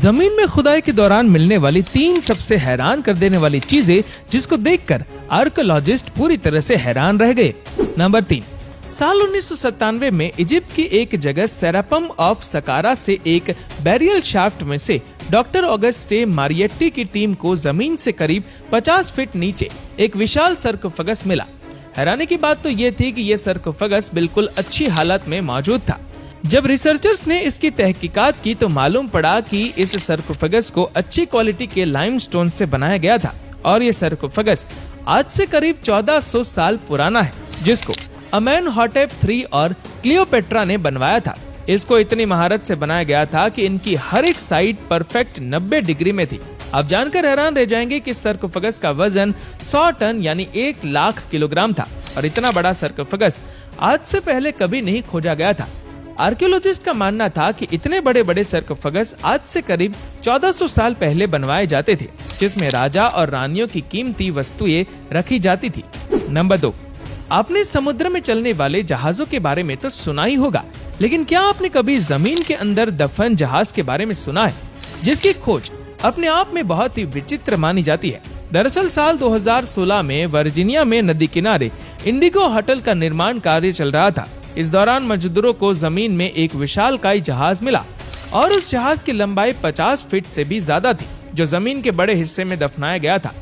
जमीन में खुदाई के दौरान मिलने वाली 3 सबसे हैरान कर देने वाली चीजें जिसको देखकर आर्कियोलॉजिस्ट पूरी तरह से हैरान रह गए। नंबर 3, साल 1997 में इजिप्ट की एक जगह सेरापम ऑफ सकारा से एक बैरियल शाफ्ट में से डॉक्टर ऑगस्टे मारियट्टी की टीम को जमीन से करीब 50 फीट नीचे एक विशाल सर्कोफेगस मिला। हैरानी की बात तो ये थी कि यह सर्कोफेगस बिल्कुल अच्छी हालत में मौजूद था। जब रिसर्चर्स ने इसकी तहकीकात की तो मालूम पड़ा कि इस सर्कोफेगस को अच्छी क्वालिटी के लाइमस्टोन से बनाया गया था और ये सर्कोफेगस आज से करीब 1400 साल पुराना है, जिसको अमेनहॉटेप III और क्लियोपेट्रा ने बनवाया था। इसको इतनी महारत से बनाया गया था कि इनकी हर एक साइड परफेक्ट 90 डिग्री में थी। आप जानकर हैरान रह जाएंगे कि सर्कोफेगस का वजन 100 टन यानी 1 लाख किलोग्राम था और इतना बड़ा सर्कोफेगस आज से पहले कभी नहीं खोजा गया था। आर्कियोलॉजिस्ट का मानना था कि इतने बड़े बड़े सर्कोफेगस आज से करीब 1400 साल पहले बनवाए जाते थे, जिसमें राजा और रानियों की कीमती वस्तुएं रखी जाती थी। नंबर 2, आपने समुद्र में चलने वाले जहाजों के बारे में तो सुना ही होगा, लेकिन क्या आपने कभी जमीन के अंदर दफन जहाज के बारे में सुना है, जिसकी खोज अपने आप में बहुत ही विचित्र मानी जाती है। दरअसल साल 2016 में वर्जीनिया में नदी किनारे इंडिगो होटल का निर्माण कार्य चल रहा था। इस दौरान मजदूरों को जमीन में एक विशालकाय जहाज मिला और उस जहाज की लंबाई 50 फीट से भी ज्यादा थी, जो जमीन के बड़े हिस्से में दफनाया गया था।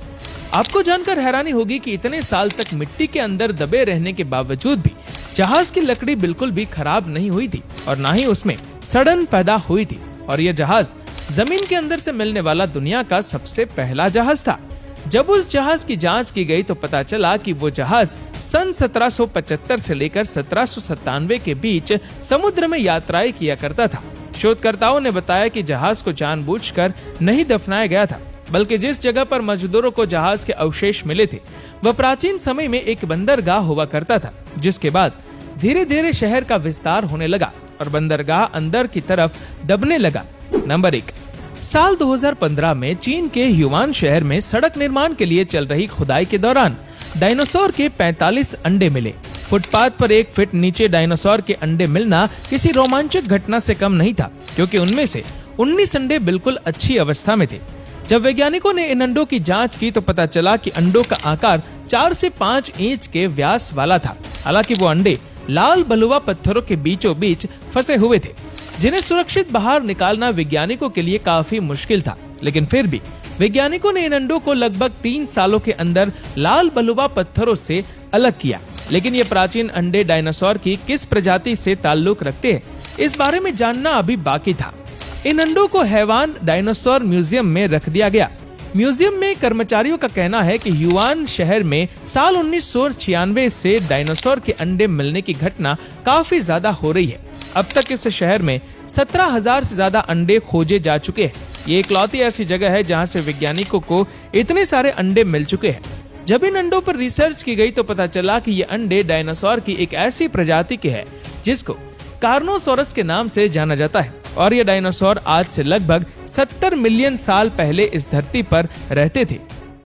आपको जानकर हैरानी होगी कि इतने साल तक मिट्टी के अंदर दबे रहने के बावजूद भी जहाज की लकड़ी बिल्कुल भी खराब नहीं हुई थी और ना ही उसमें सड़न पैदा हुई थी। और यह जहाज जमीन के अंदर से मिलने वाला दुनिया का सबसे पहला जहाज था। जब उस जहाज की जांच की गई तो पता चला कि वो जहाज सन 1775 से लेकर 1797 के बीच समुद्र में यात्राएं किया करता था। शोधकर्ताओं ने बताया कि जहाज को जानबूझकर नहीं दफनाया गया था, बल्कि जिस जगह पर मजदूरों को जहाज के अवशेष मिले थे वह प्राचीन समय में एक बंदरगाह हुआ करता था, जिसके बाद धीरे धीरे शहर का विस्तार होने लगा और बंदरगाह अंदर की तरफ दबने लगा। नंबर 1, साल 2015 में चीन के ह्यूआन शहर में सड़क निर्माण के लिए चल रही खुदाई के दौरान डायनासोर के 45 अंडे मिले। फुटपाथ पर 1 फीट नीचे डायनासोर के अंडे मिलना किसी रोमांचक घटना से कम नहीं था, क्योंकि उनमें से 19 अंडे बिल्कुल अच्छी अवस्था में थे। जब वैज्ञानिकों ने इन अंडों की जांच की तो पता चला कि अंडों का आकार 4 से 5 इंच के व्यास वाला था। हालांकि वो अंडे लाल बलुआ पत्थरों के बीचों बीच फंसे हुए थे, जिन्हें सुरक्षित बाहर निकालना वैज्ञानिकों के लिए काफी मुश्किल था। लेकिन फिर भी वैज्ञानिकों ने इन अंडों को लगभग 3 सालों के अंदर लाल बलुआ पत्थरों से अलग किया। लेकिन ये प्राचीन अंडे डायनासोर की किस प्रजाति से ताल्लुक रखते हैं, इस बारे में जानना अभी बाकी था। इन अंडों को हैवान डायनासोर म्यूजियम में रख दिया गया। म्यूजियम में कर्मचारियों का कहना है कि ह्यूआन शहर में साल 1996 से डायनासोर के अंडे मिलने की घटना काफी ज्यादा हो रही है। अब तक इस शहर में 17,000 से ज्यादा अंडे खोजे जा चुके हैं। ये इकलौती ऐसी जगह है जहां से वैज्ञानिकों को इतने सारे अंडे मिल चुके हैं। जब इन अंडों पर रिसर्च की गई तो पता चला कि ये अंडे डायनासोर की एक ऐसी प्रजाति के हैं जिसको कार्नोसोरस के नाम से जाना जाता है और ये डायनासोर आज से लगभग 70 मिलियन साल पहले इस धरती पर रहते थे।